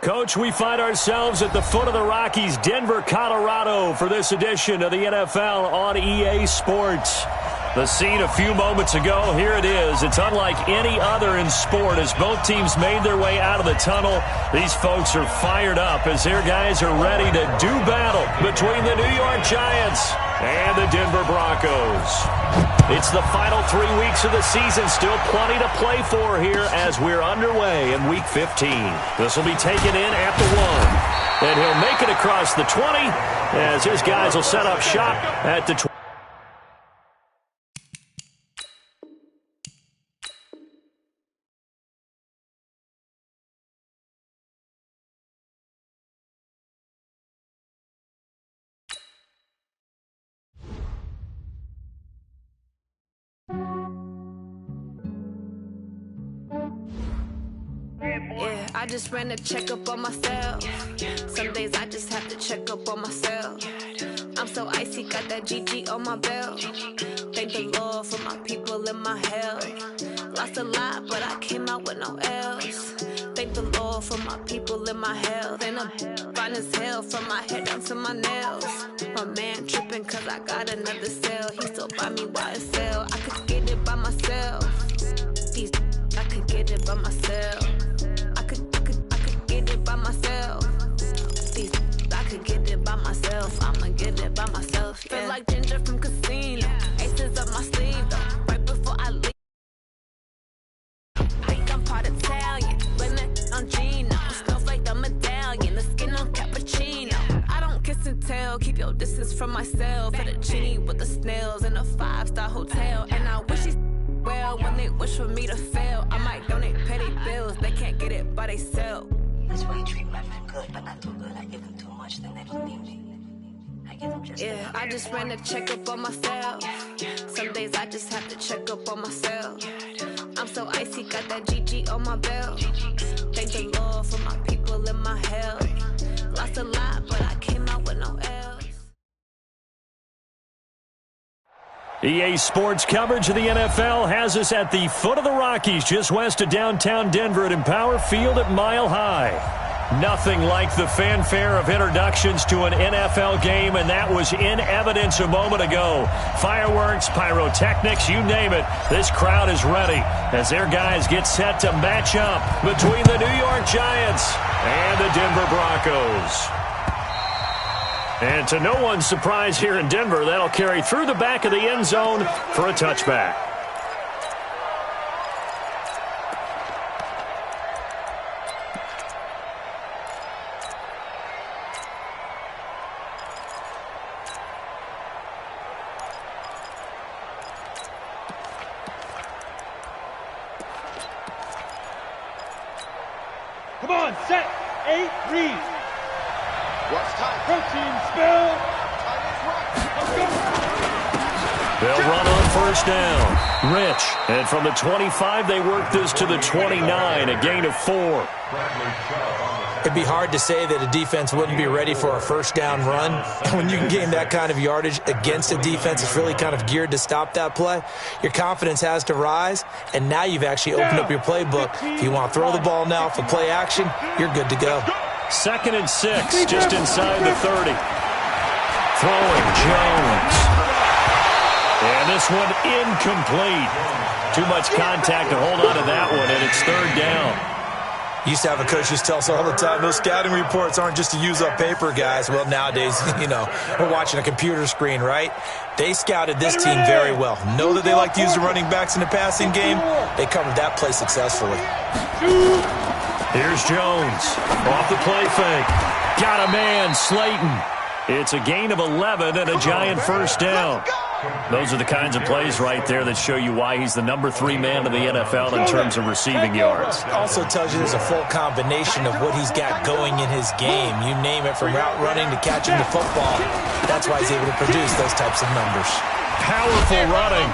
Coach, we find ourselves at the foot of the Rockies, Denver, Colorado, for this edition of the NFL on EA Sports. The scene a few moments ago, here it is. It's unlike any other in sport as both teams made their way out of the tunnel. These folks are fired up as their guys are ready to do battle between the New York Giants and the Denver Broncos. It's the final 3 weeks of the season. Still plenty to play for here as we're underway in Week 15. This will be taken in at the 1. And he'll make it across the 20 as his guys will set up shop at the 20. Yeah, I just ran a checkup on myself. Some days I just have to check up on myself. I'm so icy, got that GG on my belt. Thank the Lord for my people and my health. Lost a lot, but I came out with no L's. Thank the Lord for my people and my health. And I'm fine as hell from my head down to my nails. My man tripping cause I got another cell. He still buy me YSL. I could get it by myself. I could get it by myself. I could get it by myself. I could get it by myself. I'ma get it by myself. Yeah. Feel like Ginger from Casino. Aces up my sleeve though. Right before I leave. I think I'm part Italian. Blame that on Gino. Smells like the medallion. The skin on cappuccino. I don't kiss and tell. Keep your distance from myself. At a genie with the snails in a 5-star hotel. And I wish he's well when they wish for me to fail. I might donate petty bills. They can't get it by themselves. That's why you treat my friend good, but not too good. I give them too much, then they don't need me. I give them just yeah, I just ran a checkup on myself. Some days I just have to check up on myself. I'm so icy, got that GG on my belt. Thank the Lord for my people and my health. Lost a lot, but I came out with no L's. EA Sports coverage of the NFL has us at the foot of the Rockies, just west of downtown Denver at Empower Field at Mile High. Nothing like the fanfare of introductions to an NFL game, and that was in evidence a moment ago. Fireworks, pyrotechnics, you name it. This crowd is ready as their guys get set to match up between the New York Giants and the Denver Broncos. And to no one's surprise here in Denver, that'll carry through the back of the end zone for a touchback. Come on, set, 8, read. What's time? Protein spill. They'll run on first down. Rich. And from the 25, they work this to the 29, a gain of 4. It'd be hard to say that a defense wouldn't be ready for a first down run. When you can gain that kind of yardage against a defense that's really kind of geared to stop that play, your confidence has to rise, and now you've actually opened up your playbook. If you want to throw the ball now for play action, you're good to go. 2nd and 6, just inside the 30. Throwing Jones. And this one incomplete. Too much contact to hold on to that one, and it's 3rd down. Used to have a coach just tell us all the time, those scouting reports aren't just to use up paper, guys. Well, nowadays, we're watching a computer screen, right? They scouted this team very well. Know that they like to use the running backs in the passing game. They covered that play successfully. Here's Jones. Off the play fake. Got a man, Slayton. It's a gain of 11 and a Giant first down. Those are the kinds of plays right there that show you why he's the number 3 man in the NFL in terms of receiving yards. Also tells you there's a full combination of what he's got going in his game. You name it, from route running to catching the football. That's why he's able to produce those types of numbers. Powerful running.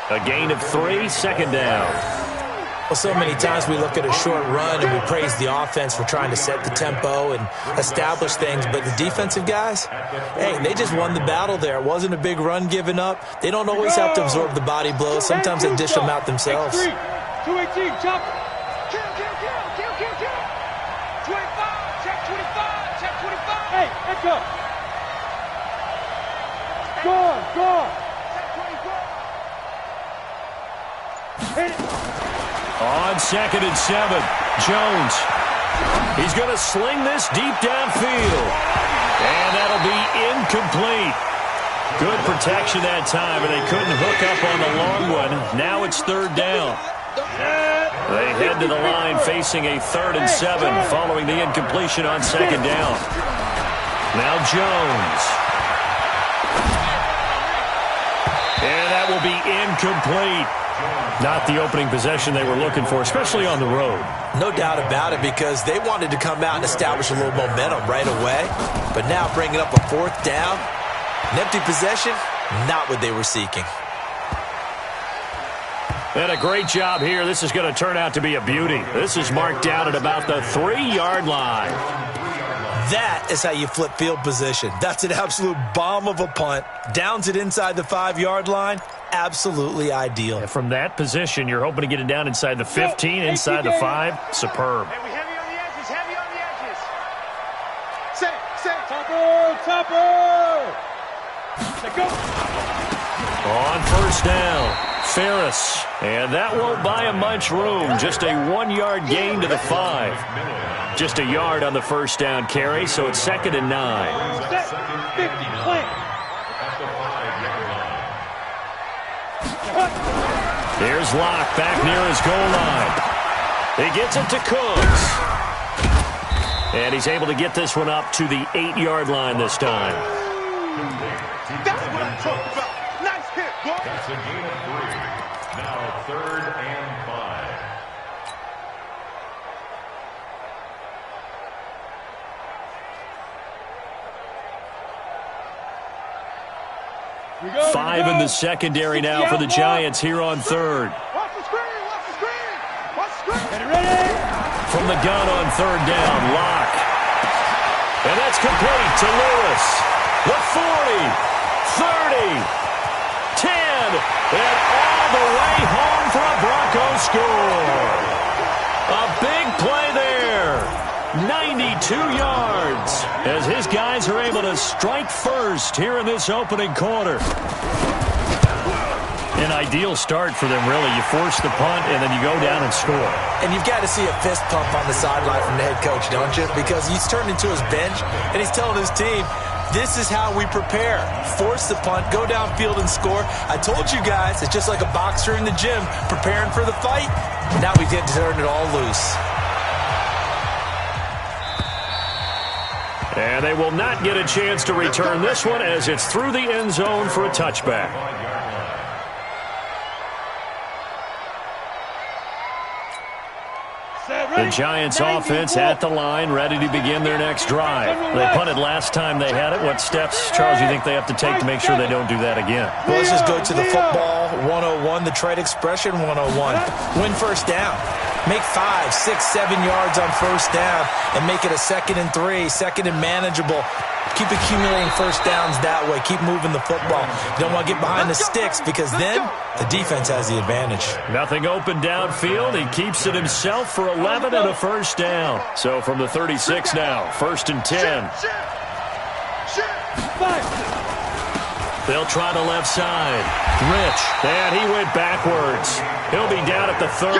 A gain of 3, 2nd down. Well, so many times we look at a short run and we praise the offense for trying to set the tempo and establish things, but the defensive guys, hey, they just won the battle there. It wasn't a big run given up. They don't always have to absorb the body blows. Sometimes they dish them out themselves. 218, chop. Kill. go. Go. Hit it. On 2nd and 7, Jones. He's going to sling this deep downfield. And that'll be incomplete. Good protection that time, and they couldn't hook up on the long one. Now it's 3rd down. They head to the line facing a 3rd and 7 following the incompletion on 2nd down. Now Jones. And that will be incomplete. Not the opening possession they were looking for, especially on the road. No doubt about it, because they wanted to come out and establish a little momentum right away. But now bringing up a 4th down, an empty possession, not what they were seeking. And a great job here. This is going to turn out to be a beauty. This is marked down at about the 3-yard line. That is how you flip field position. That's an absolute bomb of a punt. Downs it inside the 5-yard line. Absolutely ideal. And from that position, you're hoping to get it down inside the 15, inside the 5. Superb. Hey, we heavy on the edges, heavy on the edges. Set. Topper. Let go. On 1st down, Ferris. And that won't buy him much room. Just a 1-yard gain to the 5. Just a yard on the 1st down carry, so it's 2nd and 9. Set. 50, plant. Here's Locke back near his goal line. He gets it to Cooks. And he's able to get this one up to the 8-yard line this time. That's what I'm talking about. Nice hit, boy. That's a gain of 3. Now 3rd and 5. We go, 5 in the secondary now for the Giants here on 3rd. Watch the screen. Get it ready. From the gun on 3rd down, Locke. And that's complete to Lewis. The 40, 30, 10, and all the way home for a Broncos score. A big play there. 92 yards as his guys are able to strike first here in this opening quarter. An ideal start for them, really. You force the punt, and then you go down and score. And you've got to see a fist pump on the sideline from the head coach, don't you? Because he's turned into his bench, and he's telling his team, this is how we prepare. Force the punt, go downfield and score. I told you guys, it's just like a boxer in the gym preparing for the fight. Now we get to turn it all loose. And they will not get a chance to return this one as it's through the end zone for a touchback. The Giants offense at the line, ready to begin their next drive. They punted last time they had it. What steps, Charles, do you think they have to take to make sure they don't do that again? Well, let's just go to the football 101, the trade expression 101. Win 1st down. Make 5, 6, 7 yards on 1st down and make it a 2nd and 3, 2nd and manageable. Keep accumulating 1st downs that way. Keep moving the football. You don't want to get behind the sticks because then the defense has the advantage. Nothing open downfield. He keeps it himself for 11 and a 1st down. So from the 36 now, 1st and 10. They'll try the left side. Rich, and he went backwards. He'll be down at the 30.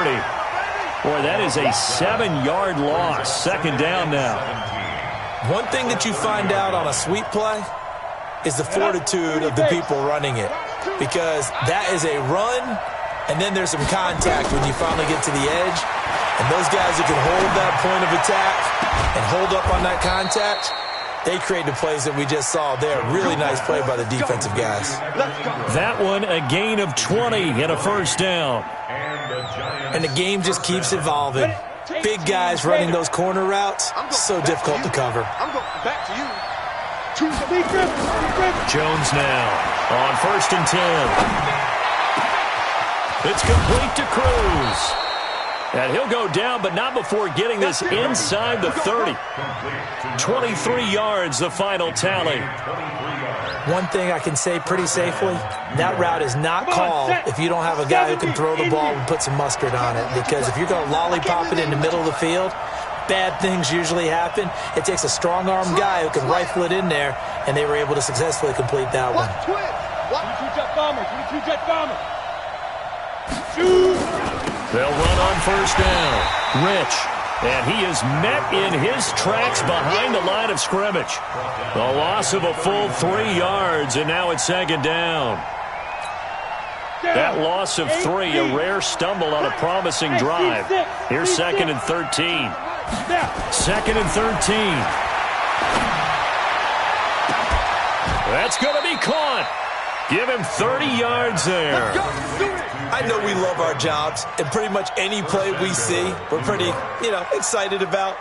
Boy, that is a 7-yard loss. 2nd down now. One thing that you find out on a sweep play is the fortitude of the people running it. Because that is a run, and then there's some contact when you finally get to the edge. And those guys who can hold that point of attack and hold up on that contact, they create the plays that we just saw there. Really nice play by the defensive guys. That one, a gain of 20 and a 1st down. And the game just keeps evolving. Big guys running those corner routes, so difficult to cover. I'm going back to you. Jones now on 1st and 10. It's complete to Cruz. And he'll go down, but not before getting this inside the 30. 23 yards, the final tally. One thing I can say pretty safely, that route is not called if you don't have a guy who can throw the ball and put some mustard on it. Because if you're going to lollipop it in the middle of the field, bad things usually happen. It takes a strong-arm guy who can rifle it in there, and they were able to successfully complete that one. 22 jet bomber, 22 jet bomber. Shoot! They'll run on first down. Rich. And he is met in his tracks behind the line of scrimmage. The loss of a full 3 yards, and now it's second down. That loss of 3, a rare stumble on a promising drive. Here's second and 13. Second and 13. That's going to be caught. Give him 30 yards there. I know we love our jobs, and pretty much any play we see, we're pretty, excited about.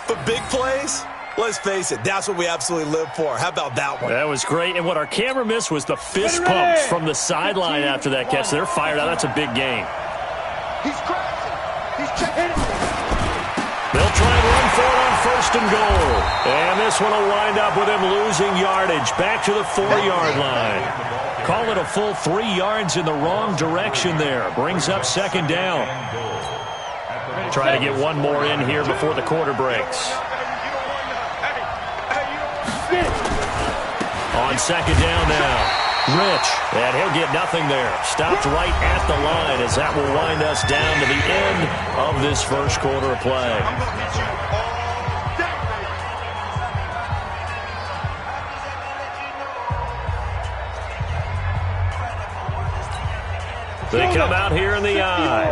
But big plays, let's face it, that's what we absolutely live for. How about that one? That was great, and what our camera missed was the fist pumps from the sideline after that catch. They're fired out. That's a big gain. He's crashing. He's checking. They'll try and run for it on first and goal. And this one will wind up with him losing yardage. Back to the 4-yard line. Call it a full 3 yards in the wrong direction there. Brings up second down. Try to get one more in here before the quarter breaks. On second down now. Rich, and he'll get nothing there. Stopped right at the line as that will wind us down to the end of this first quarter of play. They come out here in the eye.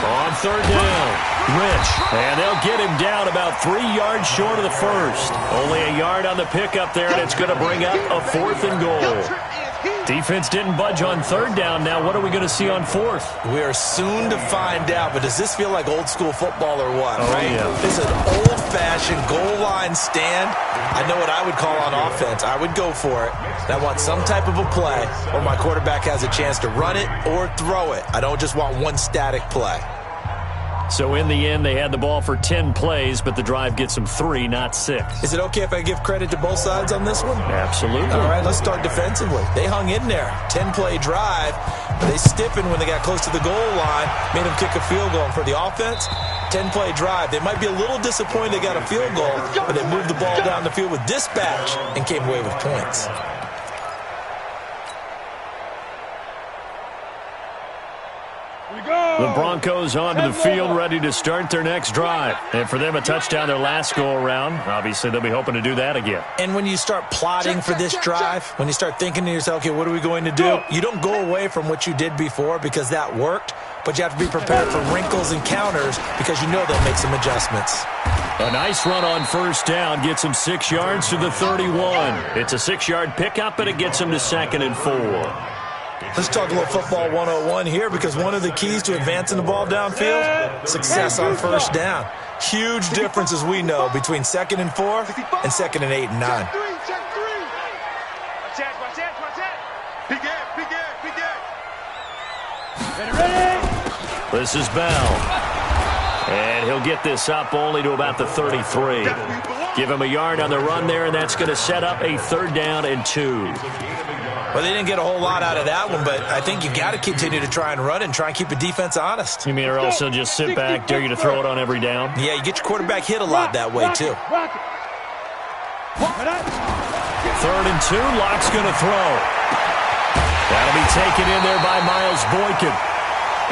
On third down. Rich, and they'll get him down about 3 yards short of the first. Only a yard on the pickup there, and it's going to bring up a 4th and goal. Defense didn't budge on third down. Now what are we going to see on 4th? We are soon to find out, but does this feel like old school football or what? Oh, right? Yeah. This is an old-fashioned goal line stand. I know what I would call on offense. I would go for it. And I want some type of a play where my quarterback has a chance to run it or throw it. I don't just want one static play. So in the end, they had the ball for 10 plays, but the drive gets them 3, not 6. Is it okay if I give credit to both sides on this one? Absolutely. All right, let's start defensively. They hung in there. 10-play drive. They stiffened when they got close to the goal line, made them kick a field goal. And for the offense, 10-play drive. They might be a little disappointed they got a field goal, but they moved the ball down the field with dispatch and came away with points. The Broncos onto the field, ready to start their next drive. And for them, a touchdown their last go-around. Obviously, they'll be hoping to do that again. And when you start plotting for this drive, when you start thinking to yourself, okay, what are we going to do? You don't go away from what you did before because that worked, but you have to be prepared for wrinkles and counters because you know they'll make some adjustments. A nice run on first down gets him 6 yards to the 31. It's a 6-yard pickup, and it gets him to 2nd and 4. Let's talk a little football 101 here because one of the keys to advancing the ball downfield, success on first down. Huge difference, as we know, between 2nd and 4 and 2nd and 8 and 9. This is Bell. And he'll get this up only to about the 33. Give him a yard on the run there, and that's going to set up a 3rd down and 2. Well, they didn't get a whole lot out of that one, but I think you got to continue to try and run and try and keep the defense honest. You mean or else he'll just sit back, dare you to throw it on every down? Yeah, you get your quarterback hit a lot that way, too. 3rd and 2, Locke's going to throw. That'll be taken in there by Miles Boykin.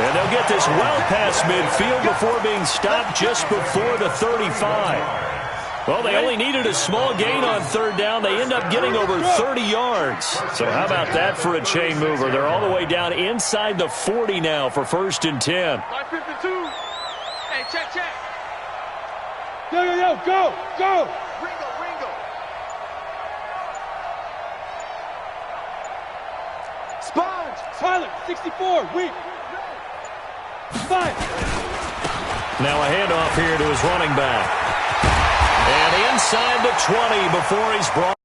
And they'll get this well past midfield before being stopped just before the 35. Well, they only needed a small gain on 3rd down. They end up getting over 30 yards. So how about that for a chain mover? They're all the way down inside the 40 now for 1st and 10. 52. Hey, check. Yo, go. Ringo. Sponge. Pilot, 64, weak. 5. Now a handoff here to his running back. And inside the 20 before he's brought.